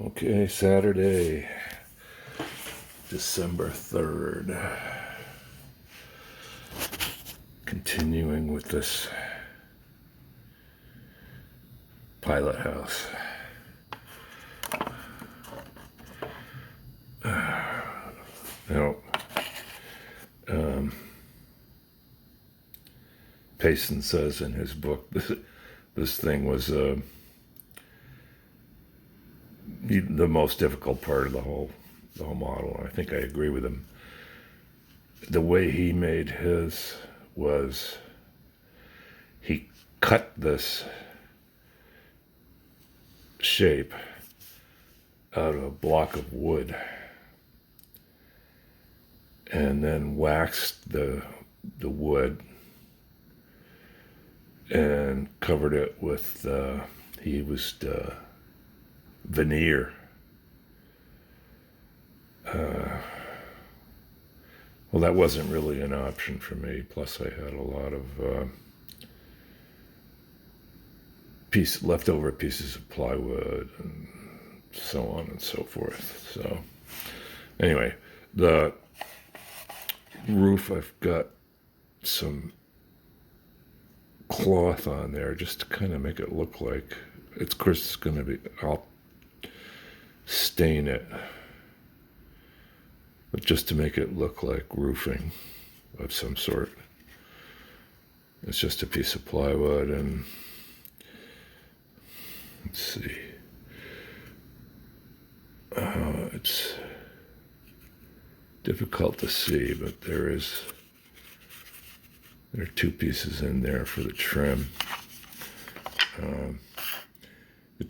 Okay, Saturday, December 3rd. Continuing with this pilot house. Now, Payson says in his book, this thing was the most difficult part of the whole model. I think I agree with him. The way he made his was he cut this shape out of a block of wood and then waxed the wood and covered it with he used veneer. Well, that wasn't really an option for me. Plus, I had a lot of leftover pieces of plywood and so on and so forth. So, anyway, the roof, I've got some cloth on there just to kind of make it look like it's, of course, it's going to be, I'll stain it, but just to make it look like roofing of some sort. It's just a piece of plywood, and let's see, it's difficult to see, but there are two pieces in there for the trim. The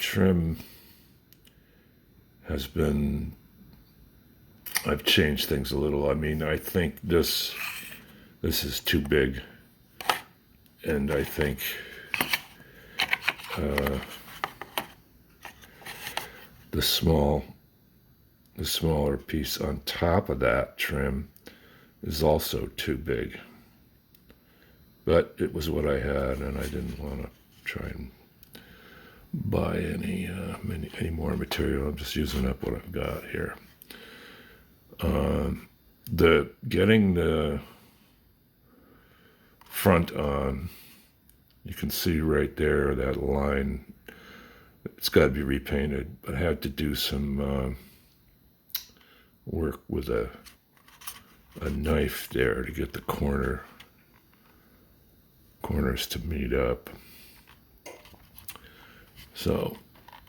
trim has been, I've changed things a little. I mean, I think this is too big, and I think the smaller piece on top of that trim is also too big. But it was what I had, and I didn't want to try and buy any more material. I'm just using up what I've got here. Getting the front on, you can see right there that line. It's got to be repainted, but I had to do some work with a knife there to get the corners to meet up. So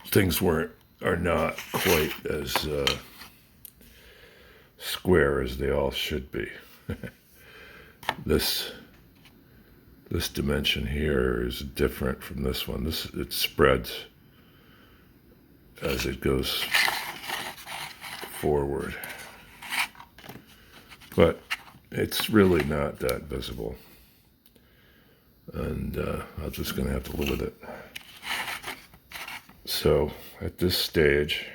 things are not quite as square as they all should be. This dimension here is different from this one. It spreads as it goes forward, but it's really not that visible, and I'm just going to have to live with it. So at this stage,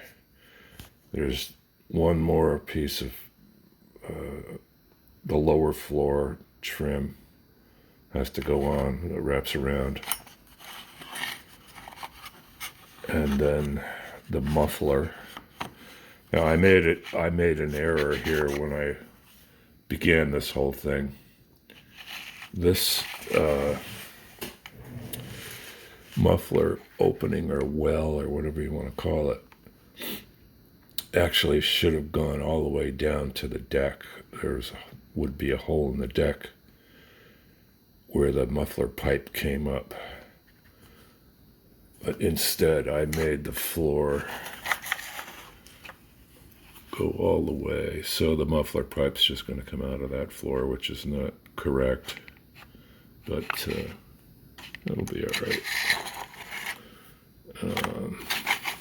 there's one more piece of the lower floor trim has to go on that wraps around, and then the muffler. Now I made an error here when I began this whole thing. This muffler opening, or well, or whatever you want to call it, actually should have gone all the way down to the deck. Would be a hole in the deck where the muffler pipe came up. But instead, I made the floor go all the way. So the muffler pipe's just going to come out of that floor, which is not correct. But that'll be all right.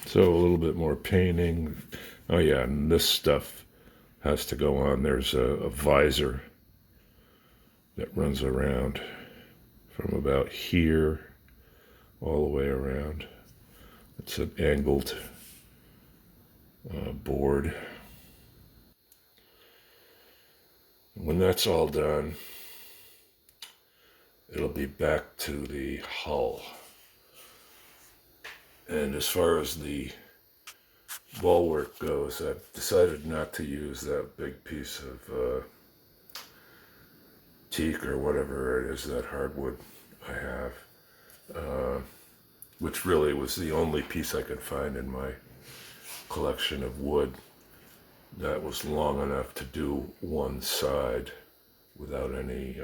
So a little bit more painting. Oh yeah, and this stuff has to go on. There's a visor that runs around from about here all the way around. It's an angled board. When that's all done, it'll be back to the hull. And as far as the bulwark goes, I've decided not to use that big piece of teak or whatever it is, that hardwood I have, which really was the only piece I could find in my collection of wood that was long enough to do one side without any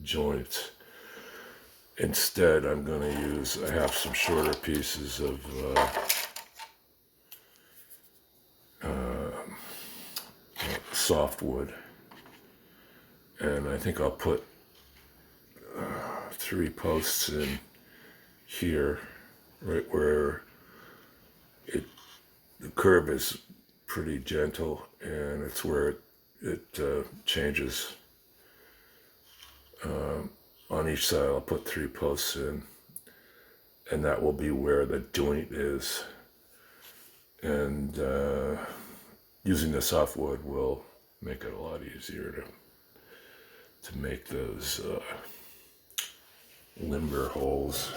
joints. Instead, I'm going to I have some shorter pieces of softwood, and I think I'll put 3 posts in here, right where the curve is pretty gentle, and it's where it changes. On each side, I'll put 3 posts in, and that will be where the joint is. And using the softwood will make it a lot easier to make those limber holes.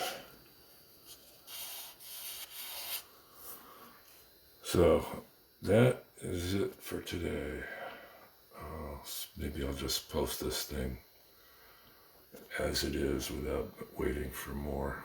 So that is it for today. Maybe I'll just post this thing as it is without waiting for more.